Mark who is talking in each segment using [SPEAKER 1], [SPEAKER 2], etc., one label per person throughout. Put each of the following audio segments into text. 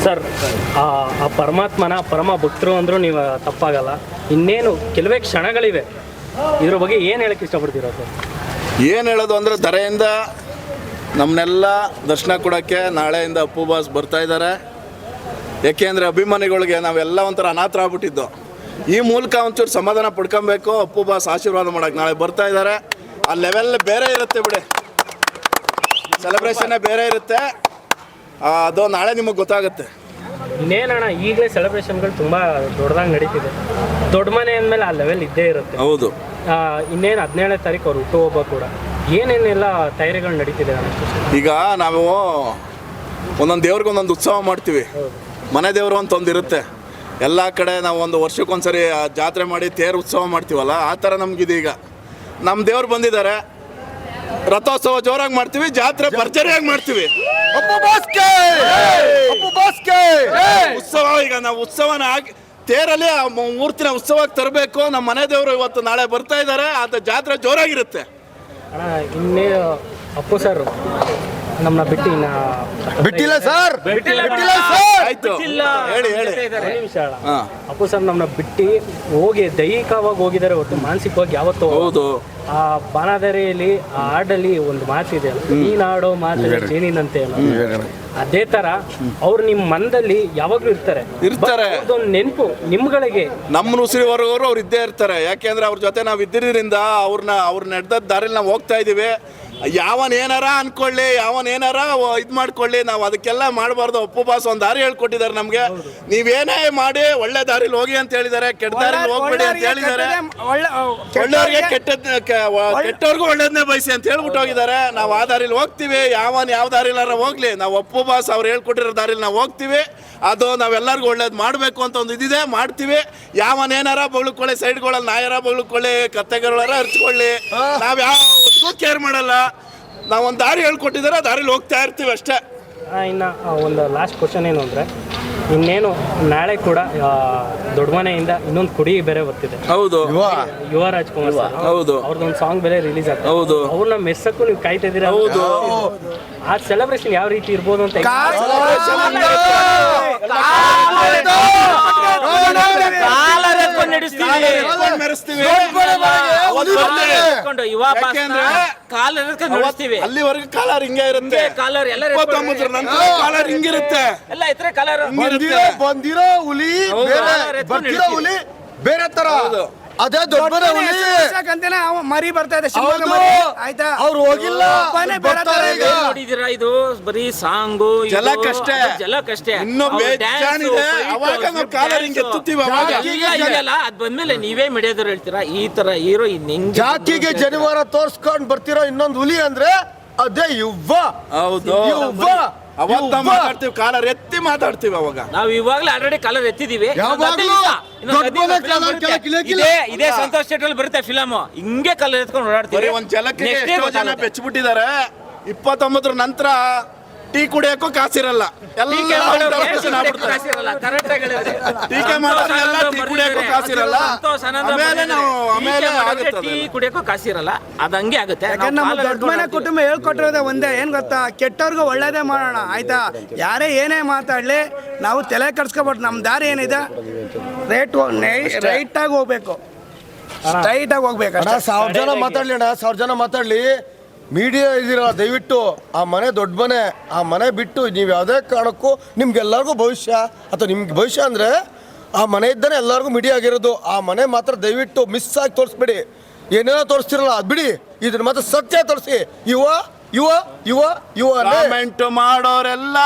[SPEAKER 1] Sir, ಆ ಪರಮಾತ್ಮನ ಪರಮ ಭಕ್ತರು ಅಂದರೂ ನೀವು ತಪ್ಪಾಗಲ್ಲ. ಇನ್ನೇನು ಕೆಲವೇ ಕ್ಷಣಗಳಿವೆ, ಇದ್ರ ಬಗ್ಗೆ ಏನು ಹೇಳಕ್ಕೆ ಇಷ್ಟಪಡ್ತೀರಾ ಸರ್?
[SPEAKER 2] ಏನು ಹೇಳೋದು ಅಂದರೆ, ಧರೆಯಿಂದ ನಮ್ಮನ್ನೆಲ್ಲ ದರ್ಶನ ಕೊಡೋಕ್ಕೆ ನಾಳೆಯಿಂದ ಅಪ್ಪು ಬಾಸ್ ಬರ್ತಾ ಇದ್ದಾರೆ. ಏಕೆಂದರೆ ಅಭಿಮಾನಿಗಳಿಗೆ ನಾವೆಲ್ಲ ಒಂಥರ ಅನಾಥರಾಗ್ಬಿಟ್ಟಿದ್ದು. ಈ ಮೂಲಕ ಒಂಚೂರು ಸಮಾಧಾನ ಪಡ್ಕೊಬೇಕು. ಅಪ್ಪು ಬಾಸ್ ಆಶೀರ್ವಾದ ಮಾಡೋಕ್ಕೆ ನಾಳೆ ಬರ್ತಾ ಇದ್ದಾರೆ. ಆ ಲೆವೆಲ್ ಬೇರೆ ಇರುತ್ತೆ ಬಿಡಿ, ಸೆಲೆಬ್ರೇಷನ್ನೇ ಬೇರೆ ಇರುತ್ತೆ. ಅದು ನಾಳೆ ನಿಮಗೆ ಗೊತ್ತಾಗುತ್ತೆ.
[SPEAKER 1] ಇನ್ನೇನಣ್ಣ, ಈಗಲೇ ಸೆಲೆಬ್ರೇಷನ್ಗಳು ತುಂಬ ದೊಡ್ಡದಾಗಿ ನಡೀತಿದೆ. ದೊಡ್ಡ ಮನೆ ಅಂದಮೇಲೆ ಆ ಲೆವೆಲ್ ಇದ್ದೇ ಇರುತ್ತೆ.
[SPEAKER 2] ಹೌದು.
[SPEAKER 1] ಇನ್ನೇನು 17ನೇ ತಾರೀಕು ಅವ್ರು ಹುಟ್ಟುಹಬ್ಬ ಕೂಡ. ಏನೇನೆಲ್ಲ ತಯಾರಿಗಳು ನಡೀತಿದೆ ಅಣ್ಣ?
[SPEAKER 2] ಈಗ ನಾವು ಒಂದೊಂದು ದೇವ್ರಿಗೆ ಒಂದೊಂದು ಉತ್ಸವ ಮಾಡ್ತೀವಿ. ಮನೆ ದೇವರು ಅಂತ ಒಂದು ಇರುತ್ತೆ. ಎಲ್ಲ ಕಡೆ ನಾವು ಒಂದು ವರ್ಷಕ್ಕೊಂದ್ಸರಿ ಜಾತ್ರೆ ಮಾಡಿ ತೇರು ಉತ್ಸವ ಮಾಡ್ತೀವಲ್ಲ, ಆ ಥರ ನಮಗಿದೀಗ ನಮ್ಮ ದೇವ್ರು ಬಂದಿದ್ದಾರೆ. ರಥೋತ್ಸವ ಜೋರಾಗಿ ಮಾಡ್ತೀವಿ, ಜಾತ್ರೆ ಭರ್ಜರಿಯಾಗಿ ಮಾಡ್ತೀವಿ. ಉತ್ಸವ ಈಗ ನಾವು ಉತ್ಸವನ ಆಗಿ ತೇರಲ್ಲಿ ಮೂರ್ತಿನ ಉತ್ಸವಕ್ಕೆ ತರಬೇಕು. ನಮ್ಮ ಮನೆ ದೇವರು ಇವತ್ತು ನಾಳೆ ಬರ್ತಾ ಇದ್ದಾರೆ. ಅದು ಜಾತ್ರೆ ಜೋರಾಗಿರುತ್ತೆ.
[SPEAKER 1] ಅಣ್ಣ, ಇನ್ನೇ ಅಪ್ಪು ಸರ್ ನಮ್ಮನ್ನ
[SPEAKER 3] ಬಿಟ್ಟಿಲ್ಲ ಸರ್.
[SPEAKER 2] ಆಯ್ತು, ಹೇಳಿ ಹೇಳಿ.
[SPEAKER 1] ನಿಮಿಷ ಅಣ್ಣ, ಅಪ್ಪು ಸರ್ ನಮ್ಮನ್ನ ಬಿಟ್ಟು ಹೋಗಿ ದೈಹಿಕವಾಗಿ ಹೋಗಿದ್ದಾರೆ ಹೊರತು ಮಾನಸಿಕವಾಗಿ ಯಾವತ್ತೂ.
[SPEAKER 2] ಹೌದು.
[SPEAKER 1] ಆ ಬಾಣಾದರಿಯಲ್ಲಿ ಆ ಹಾಡಲ್ಲಿ ಒಂದು ಮಾತಿದೆ, ನೀನಾಡೋ ಮಾತಲ್ಲಿ ಜೇನಿನಂತೆ ಅನ್ನೋ. ಅದೇ ತರ ಅವ್ರು ನಿಮ್ಮ ಮನದಲ್ಲಿ ಯಾವಾಗ್ಲೂ ಇರ್ತಾರೆ. ಅದೊಂದು ನೆನಪು ನಿಮ್ಗಳಿಗೆ.
[SPEAKER 2] ನಮ್ಮ ಉಸಿರಿವರೆಗೂ ಅವ್ರು ಇದ್ದೇ ಇರ್ತಾರೆ. ಯಾಕೆಂದ್ರೆ ಅವ್ರ ಜೊತೆ ನಾವು ಇದ್ದಿರೋದ್ರಿಂದ ಅವ್ರು ನಡೆದ ದಾರಿಲಿ ನಾವು ಹೋಗ್ತಾ ಇದೀವಿ. ಯಾವನೇನಾರ ಅನ್ಕೊಳ್ಳಿ, ಯಾವನೇನಾರ ಇದು ಮಾಡ್ಕೊಳ್ಳಿ, ನಾವು ಅದಕ್ಕೆಲ್ಲ ಮಾಡಬಾರ್ದು. ಅಪ್ಪು ಬಾಸ್ ಒಂದು ದಾರಿ ಹೇಳ್ಕೊಟ್ಟಿದ್ದಾರೆ ನಮಗೆ. ನೀವೇನೇ ಮಾಡಿ ಒಳ್ಳೆ ದಾರಿಲಿ ಹೋಗಿ ಅಂತ ಹೇಳಿದ್ದಾರೆ, ಕೆಟ್ಟ ದಾರಿಲಿ ಹೋಗ್ಬೇಡಿ ಅಂತ ಹೇಳಿದ್ದಾರೆ. ಒಳ್ಳೆಯವ್ರಿಗೆ ಕೆಟ್ಟವ್ರಿಗೂ ಒಳ್ಳೇದನ್ನೇ ಬಯಸಿ ಅಂತ ಹೇಳ್ಬಿಟ್ಟು ಹೋಗಿದ್ದಾರೆ. ನಾವು ಆ ದಾರಿಲಿ ಹೋಗ್ತೀವಿ. ಯಾವ ದಾರಿಲಾರ ಹೋಗ್ಲಿ, ನಾವು ಅಪ್ಪು ಬಾಸ್ ಅವ್ರು ಹೇಳ್ಕೊಟ್ಟಿರೋ ದಾರಿಲಿ ನಾವು ಹೋಗ್ತೀವಿ. ಅದು ನಾವೆಲ್ಲರಿಗೂ ಒಳ್ಳೇದು ಮಾಡಬೇಕು ಅಂತ ಒಂದು ಇದಿದೆ, ಮಾಡ್ತೀವಿ. ಯಾವನೇನಾರ ಬಗ್ಳುಕೊಳ್ಳಿ, ಸೈಡ್ಗಳಲ್ಲಿ ನಾಯರ ಬಗ್ಳುಕೊಳ್ಳಿ, ಕತ್ತೆಗಳಾರ ಹರ್ಚ್ಕೊಳ್ಳಿ, ನಾವು ಯಾವತ್ತೂ ಕೇರ್ ಮಾಡಲ್ಲ. ನಾವೊಂದು ದಾರಿ ಹೇಳ್ಕೊಟ್ಟಿದ್ದಾರೆ, ಆ ದಾರಿಲಿ ಹೋಗ್ತಾ ಇರ್ತೀವಿ ಅಷ್ಟೇ.
[SPEAKER 1] ಇನ್ನು ಒಂದು ಲಾಸ್ಟ್ ಕ್ವಶನ್ ಏನು ಅಂದರೆ, ಇನ್ನೇನು ನಾಳೆ ಕೂಡ ದೊಡ್ಡ ಮನೆಯಿಂದ ಇನ್ನೊಂದು ಕುಡಿ ಬೇರೆ ಬರ್ತಿದೆ.
[SPEAKER 2] ಹೌದು.
[SPEAKER 1] ಯುವ ರಾಜ್ಕುಮಾರ್ ಸರ್,
[SPEAKER 2] ಹೌದು,
[SPEAKER 1] ಅವ್ರದ್ದೊಂದು ಸಾಂಗ್ ಬೇರೆ ರಿಲೀಸ್ ಆಗ್ತದೆ.
[SPEAKER 2] ಹೌದು.
[SPEAKER 1] ಅವ್ರನ್ನ ಮೆಸ್ಸಕ್ಕೂ ನೀವು ಕಾಯ್ತಾ ಇದ್ದೀರಾ.
[SPEAKER 2] ಹೌದು.
[SPEAKER 1] ಆ ಸೆಲೆಬ್ರೇಷನ್ ಯಾವ ರೀತಿ ಇರ್ಬೋದು ಅಂತ
[SPEAKER 2] ಅಲ್ಲಿವರೆಗೂ ಕಾಲರ್ ಹಿಂಗೆ ಇರುತ್ತೆ. ಕಾಲರ್ ಹಿಂಗಿರುತ್ತೆ.
[SPEAKER 3] ಬಂದಿರೋ ಹುಲಿ ಬರ್ತಿರೋ ಹುಲಿ ಬೇರೆ ತರ. ಅದೇ ದೊಡ್ಡ
[SPEAKER 4] ಮರಿ ಬರ್ತಾ ಇದೆ. ಆಯ್ತಾ,
[SPEAKER 3] ಅವ್ರು ಹೋಗಿಲ್ಲ.
[SPEAKER 5] ನೋಡಿದಿರಾ, ಇದು ಬರೀ ಸಾಂಗು
[SPEAKER 2] ಜಲಕ್ಕಷ್ಟೇ. ಇನ್ನು
[SPEAKER 5] ಅದ್ ಬಂದ್ಮೇಲೆ ನೀವೇ ಮಿಡಿಯೋದ್ರು ಹೇಳ್ತೀರಾ ಈ ತರ ಹೀರೋ
[SPEAKER 3] ಜಾತಿಗೆ ಜನಿವಾರ ತೋರ್ಸ್ಕೊಂಡ್ ಬರ್ತಿರೋ ಇನ್ನೊಂದು ಹುಲಿ ಅಂದ್ರೆ ಅದೇ ಯುವ.
[SPEAKER 2] ಹೌದು, ಅವತ್ತ ಮಾತಾಡ್ತೀವಿ, ಕಾಲರ್ ಎತ್ತಿ ಮಾತಾಡ್ತೀವಿ. ಅವಾಗ
[SPEAKER 5] ನಾವು ಇವಾಗ್ಲೇ ಆಲ್ರೆಡಿ ಕಾಲರ್ ಎತ್ತಿದೀವಿ. ಇದೇ ಸಂತೋಷ್ ಥಿಯೇಟರ್ ಬರುತ್ತೆ ಫಿಲಮ್. ಹಿಂಗೆ ಕಾಲರ್ ಎತ್ಕೊಂಡು ಓಡಾಡ್ತೀವಿ.
[SPEAKER 2] ಒಂದ್ ಜಲಕ್ಕೆ ಎಷ್ಟೋ ಜನ ಬೆಚ್ಚಿಬಿಟ್ಟಿದ್ದಾರೆ. 29 ನಂತರ ಟೀ ಕುಡಿಯೋಕ್ಕೂ ಕಾಸಿರಲ್ಲ. ಟೀಕೆ
[SPEAKER 5] ಕುಡಿಯೋಕ್ಕೂ ಕಾಸಿರಲ್ಲ. ಅದಂಗೆ ಆಗುತ್ತೆ.
[SPEAKER 4] ನಮ್ಮ ದೊಡ್ಡ ಮನೆ ಕುಟುಂಬ ಹೇಳ್ಕೊಟ್ಟಿರೋದೇ ಒಂದೇ, ಏನ್ ಗೊತ್ತಾ, ಕೆಟ್ಟವ್ರಿಗೂ ಒಳ್ಳೇದೇ ಮಾಡೋಣ. ಆಯ್ತಾ, ಯಾರೇ ಏನೇ ಮಾತಾಡ್ಲಿ ನಾವು ತಲೆ ಕಟ್ಸ್ಕೊಬಾರ್ದು. ನಮ್ಮ ದಾರಿ ಏನಿದೆ ರೈಟ್ ಆಗಿ ಹೋಗ್ಬೇಕು, ಸ್ಟ್ರೈಟ್ ಆಗಿ ಹೋಗ್ಬೇಕು.
[SPEAKER 3] 1000 ಜನ ಮಾತಾಡ್ಲಿ ಅಣ್ಣ, 1000 ಜನ ಮಾತಾಡ್ಲಿ. ಮೀಡಿಯಾ ಇದ್ದೀರಲ್ಲ, ದಯವಿಟ್ಟು ಆ ಮನೆ ದೊಡ್ಡ ಮನೆ, ಆ ಮನೆ ಬಿಟ್ಟು ನೀವು ಯಾವುದೇ ಕಾರಣಕ್ಕೂ ನಿಮ್ಗೆಲ್ಲರಿಗೂ ಭವಿಷ್ಯ ಅಥವಾ ನಿಮ್ಗೆ ಭವಿಷ್ಯ ಅಂದರೆ ಆ ಮನೆ ಇದ್ದಾನೆ ಎಲ್ಲರಿಗೂ ಮೀಡಿಯಾ ಆಗಿರೋದು. ಆ ಮನೆ ಮಾತ್ರ ದಯವಿಟ್ಟು ಮಿಸ್ ಆಗಿ ತೋರಿಸ್ಬೇಡಿ. ಏನೇನೋ ತೋರಿಸ್ತಿರಲ್ಲ ಅದು ಬಿಡಿ, ಇದನ್ನ ಮಾತ್ರ ಸತ್ಯ ತೋರಿಸಿ. ಯುವ ಯುವ ಯುವ ಯುವ
[SPEAKER 2] ಕಾಮೆಂಟ್ ಮಾಡೋರೆಲ್ಲ,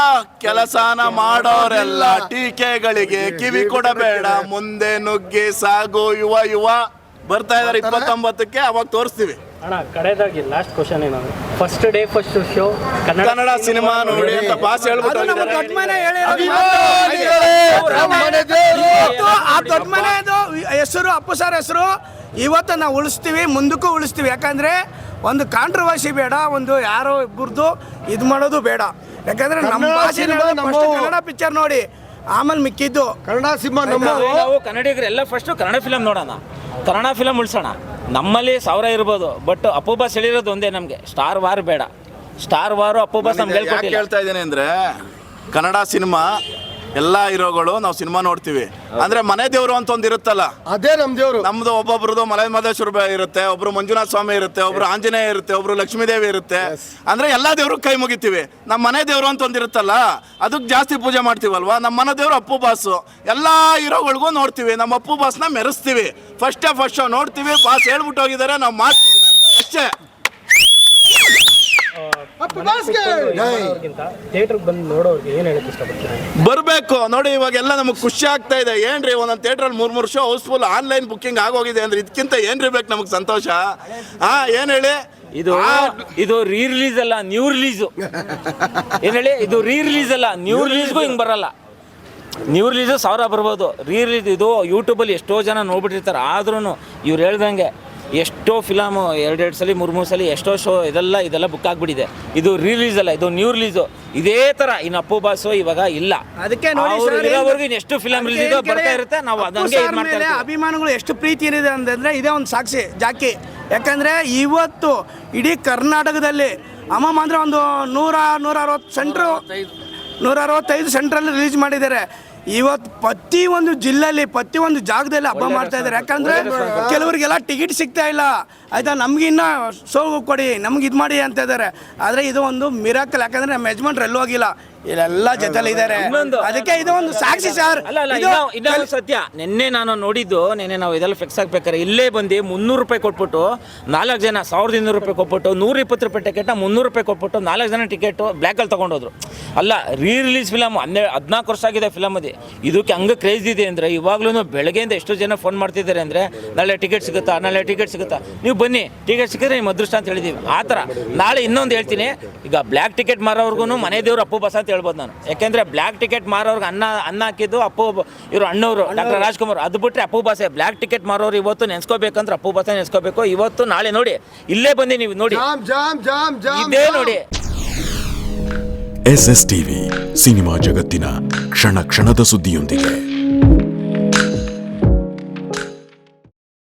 [SPEAKER 2] ಕೆಲಸನ ಮಾಡೋರೆಲ್ಲ, ಟೀಕೆಗಳಿಗೆ ಕಿವಿ ಕೊಡಬೇಡ, ಮುಂದೆ ನುಗ್ಗಿ ಸಾಗು ಯುವ ಯುವ. ಬರ್ತಾ ಇದಾರೆ 29ಕ್ಕೆ, ಅವಾಗ ತೋರಿಸ್ತೀವಿ.
[SPEAKER 1] ಅಣ್ಣ, ಕಡೆದಾಗಿ ಲಾಸ್ಟ್ ಕ್ವಶನ್ ಏನಂದ್ರೆ, first day first show
[SPEAKER 2] Kannada cinema ನೋಡಿ ಅಂತ ಬಾಸ್ ಹೇಳ್ಬಿಟ್ಟು
[SPEAKER 4] ದೊಡ್ಡ ಮನೆ ಹೆಸರು ಅಪ್ಪು ಸರ್ ಹೆಸರು ಇವತ್ತು ನಾವು ಉಳಿಸ್ತೀವಿ, ಮುಂದಕ್ಕೂ ಉಳಿಸ್ತೀವಿ. ಯಾಕಂದ್ರೆ ಒಂದು ಕಾಂಟ್ರವರ್ಸಿ ಬೇಡ, ಒಂದು ಯಾರೋ ಇಬ್ಬರದು ಇದು ಮಾಡೋದು ಬೇಡ. ಯಾಕಂದ್ರೆ ನಮ್ಮ ಭಾಷೆ ಕನ್ನಡ ಪಿಕ್ಚರ್ ನೋಡಿ, ಆಮೇಲೆ ಮಿಕ್ಕಿದ್ದು
[SPEAKER 3] ಕನ್ನಡ ಸಿನಿಮಾ.
[SPEAKER 5] ನಾವು ಕನ್ನಡಿಗರೆಲ್ಲ ಫಸ್ಟ್ ಕನ್ನಡ ಫಿಲಮ್ ನೋಡೋಣ, ಕನ್ನಡ ಫಿಲಮ್ ಉಳಿಸೋಣ. ನಮ್ಮಲ್ಲಿ 1000 ಇರ್ಬೋದು, ಬಟ್ ಅಪ್ಪು ಬಾಸ್ ಹೇಳಿರೋದು ಒಂದೇ, ನಮಗೆ ಸ್ಟಾರ್ ವಾರ್ ಬೇಡ. ಸ್ಟಾರ್ ವಾರು ಅಪ್ಪು ಬಾಸ್ ನಮ್ಗೆ
[SPEAKER 2] ಹೇಳ್ತಾ ಇದ್ದೇನೆ ಅಂದ್ರೆ, ಕನ್ನಡ ಸಿನಿಮಾ ಎಲ್ಲ ಹೀರೋಗಳು ನಾವು ಸಿನಿಮಾ ನೋಡ್ತೀವಿ ಅಂದ್ರೆ ಮನೆ ದೇವರು ಅಂತ ಒಂದು ಇರುತ್ತಲ್ಲ,
[SPEAKER 3] ಅದೇ ನಮ್ ದೇವ್ರು.
[SPEAKER 2] ನಮ್ದು ಒಬ್ಬೊಬ್ರದ್ದು ಮಲೆ ಮಹದೇಶ್ವರ ಇರುತ್ತೆ, ಒಬ್ರು ಮಂಜುನಾಥ ಸ್ವಾಮಿ ಇರುತ್ತೆ, ಒಬ್ರು ಆಂಜನೇಯ ಇರುತ್ತೆ, ಒಬ್ರು ಲಕ್ಷ್ಮೀದೇವಿ ಇರುತ್ತೆ. ಅಂದ್ರೆ ಎಲ್ಲಾ ದೇವ್ರಿಗೆ ಕೈ ಮುಗಿತೀವಿ. ನಮ್ಮ ಮನೆ ದೇವ್ರು ಅಂತ ಒಂದಿರುತ್ತಲ್ಲ, ಅದಕ್ಕೆ ಜಾಸ್ತಿ ಪೂಜೆ ಮಾಡ್ತೀವಲ್ವಾ. ನಮ್ಮ ಮನೆ ದೇವ್ರು ಅಪ್ಪು ಬಾಸು. ಎಲ್ಲಾ ಹೀರೋಗಳಿಗೂ ನೋಡ್ತೀವಿ, ನಮ್ಮ ಅಪ್ಪು ಬಾಸ್ನ ಮೆರೆಸ್ತೀವಿ. ಫಸ್ಟ್ ಶೋ ನೋಡ್ತೀವಿ, ಬಾಸ್ ಹೇಳ್ಬಿಟ್ಟು ಹೋಗಿದ್ದಾರೆ, ನಾವು ಮಾಡ್ತೀವಿ ಅಷ್ಟೇ.
[SPEAKER 1] ಥಿಯೇಟರ್ಗೆ ಬಂದು ನೋಡೋರಿಗೆ ಏನು ಹೇಳಕ್ಕೆ ಇಷ್ಟಪಡ್ತೀರಾ?
[SPEAKER 2] ಬರಬೇಕು ನೋಡಿ. ಇವಾಗೆಲ್ಲ ನಮಗೆ ಖುಷಿ ಆಗ್ತಾ ಇದೆ. ಏನ್ರಿ ಒಂದೊಂದು ಥಿಯೇಟ್ರಲ್ಲಿ 3 ಶೋ ಹೌಸ್ಫುಲ್, ಆನ್ಲೈನ್ ಬುಕ್ಕಿಂಗ್ ಆಗೋಗಿದೆ ಅಂದ್ರೆ ಇದಕ್ಕಿಂತ ಏನ್ರಿ ಬೇಕು ನಮಗೆ ಸಂತೋಷ? ಏನ್ ಹೇಳಿ,
[SPEAKER 5] ಇದು ರೀ ರಿಲೀಸ್ ಅಲ್ಲ, ನ್ಯೂ ರಿಲೀಸು. ಏನ್ ಹೇಳಿ, ಇದು ರೀ ರಿಲೀಸ್ ಅಲ್ಲ, ನ್ಯೂ ರಿಲೀಸ್ಗೂ ಹಿಂಗೆ ಬರಲ್ಲ. ನ್ಯೂ ರಿಲೀಸು 1000 ಬರ್ಬೋದು, ರೀ ರಿಲೀಸ್ ಇದು ಯೂಟ್ಯೂಬಲ್ಲಿ ಎಷ್ಟೋ ಜನ ನೋಡ್ಬಿಟ್ಟಿರ್ತಾರೆ. ಆದ್ರೂ ಇವ್ರು ಹೇಳ್ದಂಗೆ ಎಷ್ಟೋ ಫಿಲಮು 2 ಸಲ 3 ಸಲ ಎಷ್ಟೋ ಶೋ ಇದೆಲ್ಲ ಬುಕ್ ಆಗಿಬಿಟ್ಟಿದೆ. ಇದು ರಿಲೀಸ್ ಅಲ್ಲ, ಇದು ನ್ಯೂ ರಿಲೀಸು. ಇದೇ ಥರ ಇನ್ನು ಅಪ್ಪು ಬಾಸು ಇವಾಗ ಇಲ್ಲ.
[SPEAKER 4] ಅದಕ್ಕೆ ನೋಡಿ
[SPEAKER 5] ಅವ್ರು
[SPEAKER 4] ಸರ್,
[SPEAKER 5] ಇರೋವರೆಗೂ ಎಷ್ಟು ಫಿಲಮ್ ರಿಲೀಸ್ ಇದೋ ಬರ್ತಾ ಇರುತ್ತೆ, ನಾವು ಅದಂಗೆ ಇದು ಮಾಡ್ತಾ ಇರ್ತೀವಿ.
[SPEAKER 4] ಅಭಿಮಾನಿಗಳು ಎಷ್ಟು ಪ್ರೀತಿ ಏನಿದೆ ಅಂತಂದ್ರೆ ಇದೇ ಒಂದು ಸಾಕ್ಷಿ ಜಾಕಿ. ಯಾಕಂದ್ರೆ ಇವತ್ತು ಇಡೀ ಕರ್ನಾಟಕದಲ್ಲಿ ಅಮ್ಮಮ್ಮ ಅಂದ್ರೆ ಒಂದು 165 ಸೆಂಟ್ರಲ್ಲಿ ರಿಲೀಸ್ ಮಾಡಿದ್ದಾರೆ. ಇವತ್ತು ಪ್ರತಿಯೊಂದು ಜಿಲ್ಲೆಯಲ್ಲಿ ಪ್ರತಿಯೊಂದು ಜಾಗದಲ್ಲಿ ಹಬ್ಬ ಮಾಡ್ತಾ ಇದ್ದಾರೆ. ಯಾಕಂದ್ರೆ ಕೆಲವರಿಗೆಲ್ಲ ಟಿಕೆಟ್ ಸಿಗ್ತಾ ಇಲ್ಲ, ಆಯ್ತಾ, ನಮ್ಗೆ ಇನ್ನ ಶೋ ಕೊಡಿ, ನಮ್ಗೆ ಇದು ಮಾಡಿ ಅಂತ ಇದ್ದಾರೆ. ಆದರೆ ಇದು ಒಂದು ಮಿರಾಕಲ್. ಯಾಕಂದ್ರೆ ನಮ್ಮ ಯಜಮಾನ್ರು ಎಲ್ಲೂ ಹೋಗಿಲ್ಲ, ಇಲ್ಲೆಲ್ಲ ಜೊತೆಲಿ ಇದ್ದಾರೆ. ಅದಕ್ಕೆ ಇದು ಒಂದು ಸಾಕ್ಷಿ ಸರ್.
[SPEAKER 5] ಇನ್ನೊಂದು ಸತ್ಯ, ನಿನ್ನೆ ನಾನು ನೋಡಿದ್ದು, ನಾವು ಇದೆಲ್ಲ ಫಿಕ್ಸ್ ಆಗ್ಬೇಕಾರೆ ಇಲ್ಲೇ ಬಂದು 300 ರೂಪಾಯಿ ಕೊಟ್ಬಿಟ್ಟು 4 ಜನ 1200 ರೂಪಾಯಿ ಕೊಟ್ಬಿಟ್ಟು 120 ರೂಪಾಯಿ ಟಿಕೆಟ್ನ 300 ರೂಪಾಯಿ ಕೊಟ್ಬಿಟ್ಟು 4 ಜನ ಟಿಕೆಟ್ ಬ್ಲ್ಯಾಕಲ್ಲಿ ತೊಗೊಂಡೋದ್ರು. ಅಲ್ಲ, ರೀ ರಿಲೀಸ್ ಫಿಲಮ್ 14 ವರ್ಷ ಆಗಿದೆ ಫಿಲಮ್ ಅದು. ಇದಕ್ಕೆ ಹಂಗೆ ಕ್ರೇಜ್ ಇದೆ ಅಂದರೆ ಇವಾಗ್ಲೂ ಬೆಳಗ್ಗೆಯಿಂದ ಎಷ್ಟು ಜನ ಫೋನ್ ಮಾಡ್ತಿದ್ದಾರೆ ಅಂದರೆ ನಾಳೆ ಟಿಕೆಟ್ ಸಿಗುತ್ತಾ, ನಾಳೆ ಟಿಕೆಟ್ ಸಿಗುತ್ತಾ, ನೀವು ಬನ್ನಿ ಟಿಕೆಟ್ ಸಿಕ್ಕಿದ್ರೆ ನಿಮ್ಮ ಅದೃಷ್ಟ ಅಂತ ಹೇಳಿದ್ದೀವಿ. ಆ ಥರ ನಾಳೆ ಇನ್ನೊಂದು ಹೇಳ್ತೀನಿ, ಈಗ ಬ್ಲ್ಯಾಕ್ ಟಿಕೆಟ್ ಮಾರೋರ್ಗು ಮನೆ ದೇವ್ರು ಅಪ್ಪು ಬಾಸ್ ಅಂತ ಹೇಳ್ಬೋದು ನಾನು. ಯಾಕೆಂದರೆ ಬ್ಲ್ಯಾಕ್ ಟಿಕೆಟ್ ಮಾರೋರ್ಗೆ ಅನ್ನ ಹಾಕಿದ್ದು ಅಪ್ಪು, ಇವರು ಅಣ್ಣವರು ಡಾಕ್ಟರ್ ರಾಜ್ಕುಮಾರ್. ಅದು ಬಿಟ್ಟರೆ ಅಪ್ಪು ಬಾಸೆ. ಬ್ಲ್ಯಾಕ್ ಟಿಕೆಟ್ ಮಾರೋರು ಇವತ್ತು ನೆನೆಸ್ಕೋಬೇಕಂದ್ರೆ ಅಪ್ಪು ಬಾಸೆ ನೆನೆಸ್ಕೋಬೇಕು. ಇವತ್ತು ನಾಳೆ ನೋಡಿ, ಇಲ್ಲೇ ಬಂದು ನೀವು ನೋಡಿ, ಇದೇ ನೋಡಿ.
[SPEAKER 6] SS ಟಿವಿ, ಸಿನಿಮಾ ಜಗತ್ತಿನ ಕ್ಷಣ ಕ್ಷಣದ ಸುದ್ದಿಯೊಂದಿಗೆ.